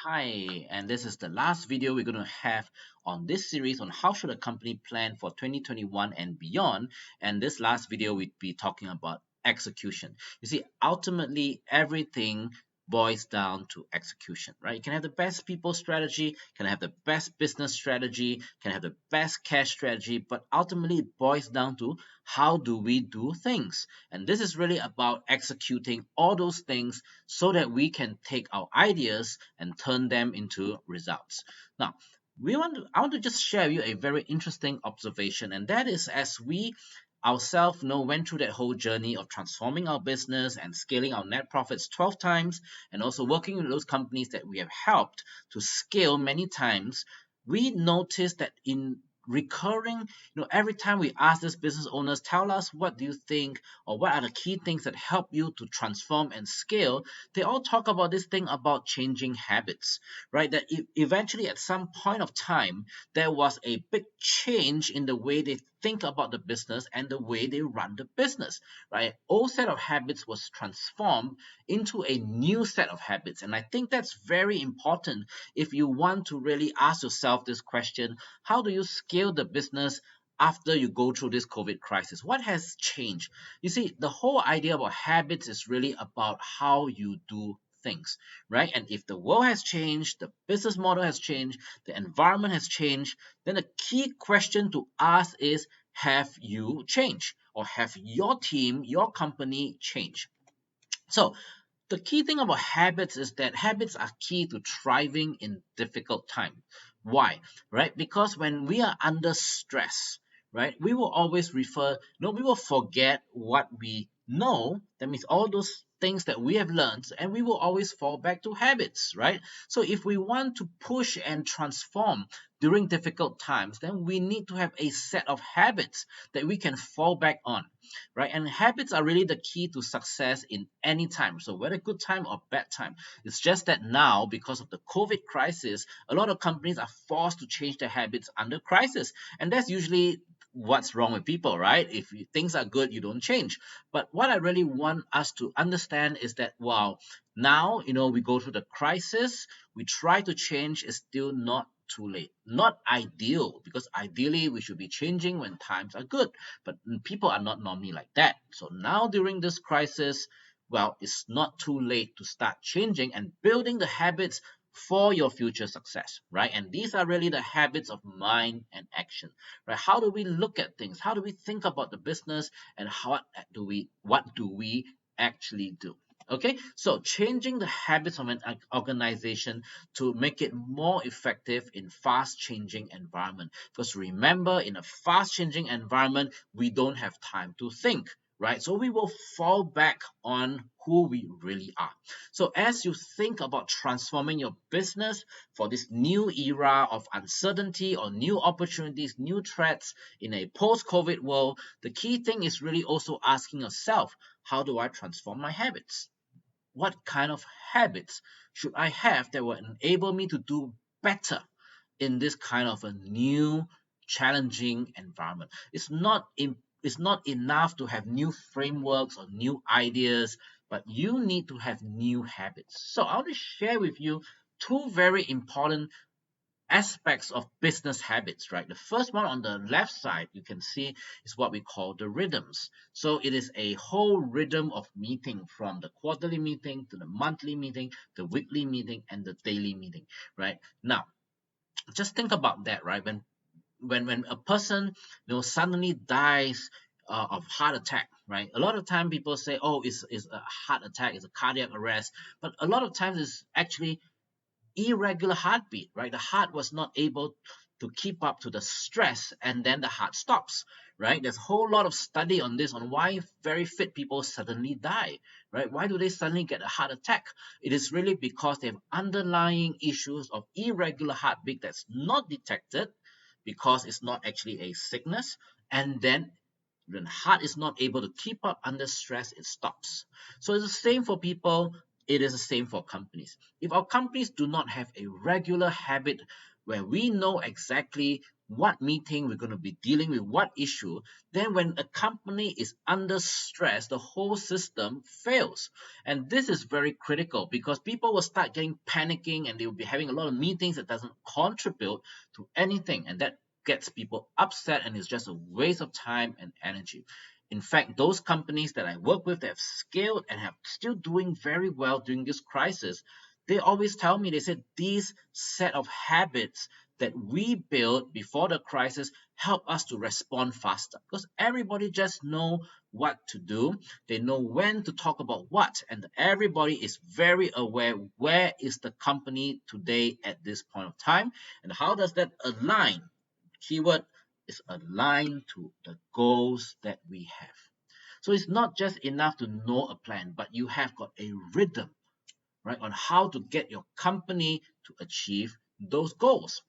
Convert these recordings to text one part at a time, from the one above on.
Hi, and this is the last video we're going to have on this series on how should a company plan for 2021 and beyond. And this last video we'd be talking about execution. You see, ultimately everything boils down to execution, right? You can have the best people strategy, can have the best business strategy, can have the best cash strategy, but ultimately it boils down to how do we do things? And this is really about executing all those things so that we can take our ideas and turn them into results. Now, I want to just share with you a very interesting observation, and that is as we ourselves went through that whole journey of transforming our business and scaling our net profits 12 times, and also working with those companies that we have helped to scale many times, we noticed that in recurring, every time we ask these business owners, tell us what do you think, or what are the key things that help you to transform and scale, they all talk about this thing about changing habits, right? That eventually at some point of time there was a big change in the way they think about the business and the way they run the business, right? Old set of habits was transformed into a new set of habits, and I think that's very important if you want to really ask yourself this question: how do you scale the business after you go through this COVID crisis? What has changed? You see, the whole idea about habits is really about how you do things, right? And if the world has changed, the business model has changed, the environment has changed, then the key question to ask is, have you changed? Or have your team, your company changed? So the key thing about habits is that habits are key to thriving in difficult times. Why? Right? Because when we are under stress, right, we will always refer, no, we will forget what we know. That means all those things that we have learned, and we will always fall back to habits, right? So if we want to push and transform during difficult times, then we need to have a set of habits that we can fall back on, right? And habits are really the key to success in any time. So whether good time or bad time, it's just that now because of the COVID crisis, a lot of companies are forced to change their habits under crisis, and that's usually what's wrong with people, right? If things are good, you don't change. But what I really want us to understand is that, wow, now we go through the crisis, we try to change, is still not too late. Not ideal, because ideally we should be changing when times are good, but people are not normally like that. So now during this crisis, well, it's not too late to start changing and building the habits for your future success, right? And these are really the habits of mind and action, right? How do we look at things? How do we think about the business? And what do we actually do? Okay, so changing the habits of an organization to make it more effective in fast changing environment. Because remember, in a fast changing environment, we don't have time to think, right? So we will fall back on who we really are. So as you think about transforming your business for this new era of uncertainty or new opportunities, new threats in a post-COVID world, the key thing is really also asking yourself, how do I transform my habits? What kind of habits should I have that will enable me to do better in this kind of a new challenging environment? It's not enough to have new frameworks or new ideas, but you need to have new habits. So I want to share with you two very important aspects of business habits, right? The first one on the left side, you can see, is what we call the rhythms. So it is a whole rhythm of meeting, from the quarterly meeting to the monthly meeting, the weekly meeting, and the daily meeting, right? Now, just think about that, right? When a person suddenly dies of heart attack, right? A lot of time people say, oh, it's a heart attack, it's a cardiac arrest, but a lot of times it's actually irregular heartbeat, right? The heart was not able to keep up to the stress, and then the heart stops, right? There's a whole lot of study on this, on why very fit people suddenly die, right? Why do they suddenly get a heart attack? It is really because they have underlying issues of irregular heartbeat that's not detected, because it's not actually a sickness, and then when the heart is not able to keep up under stress, it stops. So it's the same for people, it is the same for companies. If our companies do not have a regular habit where we know exactly what meeting we're going to be dealing with, what issue, then when a company is under stress, the whole system fails. And this is very critical because people will start getting panicking and they will be having a lot of meetings that doesn't contribute to anything. And that gets people upset and it's just a waste of time and energy. In fact, those companies that I work with that have scaled and have still doing very well during this crisis, they always tell me, they said these set of habits that we built before the crisis help us to respond faster because everybody just know what to do. They know when to talk about what, and everybody is very aware where is the company today at this point of time and how does that align. Keyword is aligned to the goals that we have. So it's not just enough to know a plan, but you have got a rhythm, right, on how to get your company to achieve those goals.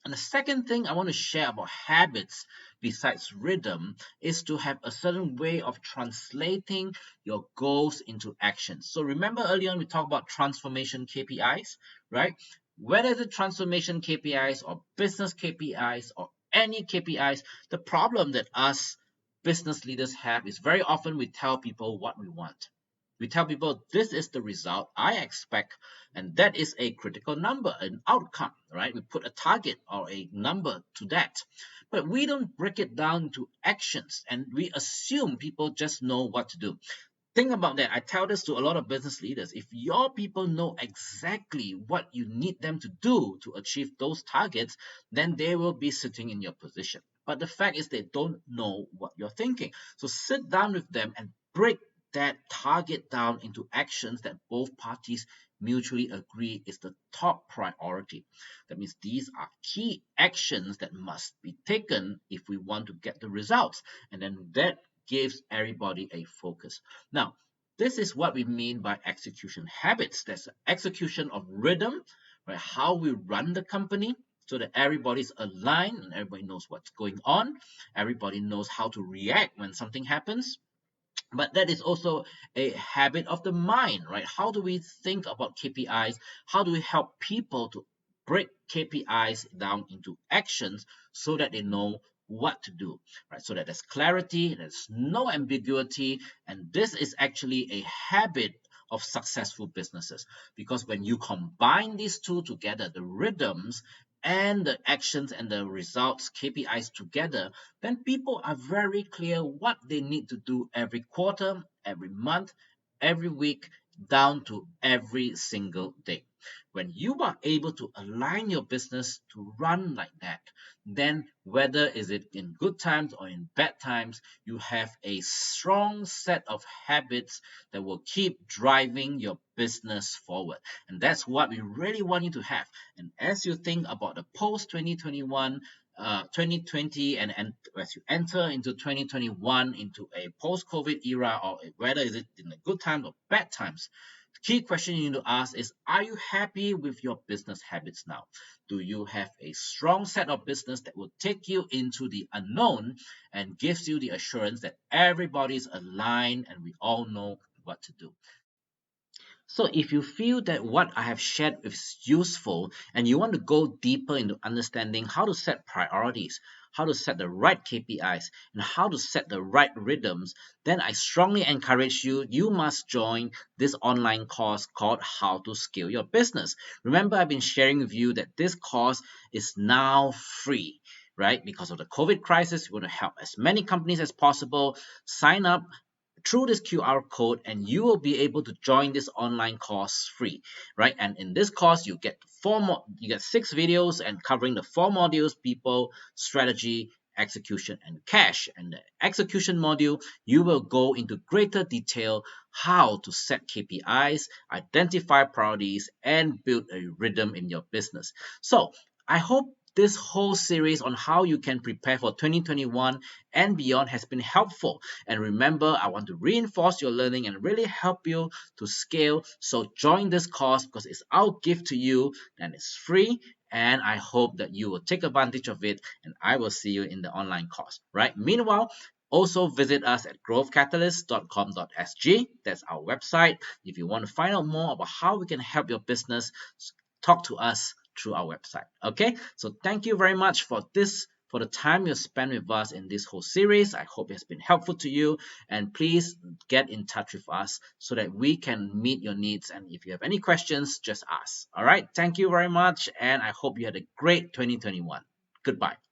And the second thing I want to share about habits besides rhythm is to have a certain way of translating your goals into actions. So remember earlier on we talked about transformation KPIs, right? Whether it's transformation KPIs or business KPIs or any KPIs, the problem that us business leaders have is very often we tell people what we want. We tell people this is the result I expect, and that is a critical number, an outcome, right? We put a target or a number to that. But we don't break it down to actions and we assume people just know what to do. Think about that. I tell this to a lot of business leaders. If your people know exactly what you need them to do to achieve those targets, then they will be sitting in your position. But the fact is they don't know what you're thinking. So sit down with them and break that target down into actions that both parties mutually agree is the top priority. That means these are key actions that must be taken if we want to get the results. And then that gives everybody a focus. Now, this is what we mean by execution habits. There's execution of rhythm, right? How we run the company so that everybody's aligned and everybody knows what's going on. Everybody knows how to react when something happens. But that is also a habit of the mind, right? How do we think about KPIs? How do we help people to break KPIs down into actions so that they know what to do, right? So that there's clarity, there's no ambiguity, and this is actually a habit of successful businesses because when you combine these two together, the rhythms and the actions and the results KPIs together, then people are very clear what they need to do every quarter, every month, every week, down to every single day. When you are able to align your business to run like that, then whether is it in good times or in bad times, you have a strong set of habits that will keep driving your business forward. And that's what we really want you to have. And as you think about the post 2021, 2020, and as you enter into 2021, into a post-COVID era, or whether is it in the good times or bad times, the key question you need to ask is, are you happy with your business habits now? Do you have a strong set of business that will take you into the unknown and gives you the assurance that everybody's aligned and we all know what to do? So if you feel that what I have shared is useful and you want to go deeper into understanding how to set priorities, how to set the right KPIs, and how to set the right rhythms, then I strongly encourage you, you must join this online course called How to Scale Your Business. Remember, I've been sharing with you that this course is now free, right? Because of the COVID crisis, we want to help as many companies as possible. Sign up through this QR code and you will be able to join this online course free, right? And in this course, you get 6 videos and covering the 4 modules: people, strategy, execution, and cash. And the execution module, you will go into greater detail how to set KPIs, identify priorities, and build a rhythm in your business. So I hope this whole series on how you can prepare for 2021 and beyond has been helpful. And remember, I want to reinforce your learning and really help you to scale. So join this course because it's our gift to you and it's free. And I hope that you will take advantage of it. And I will see you in the online course, right? Meanwhile, also visit us at growthcatalyst.com.sg. That's our website. If you want to find out more about how we can help your business, talk to us through our website. Okay, so thank you very much for the time you spent with us in this whole series. I hope it has been helpful to you, and please get in touch with us so that we can meet your needs. And if you have any questions, just ask. All right, thank you very much, and I hope you had a great 2021. Goodbye.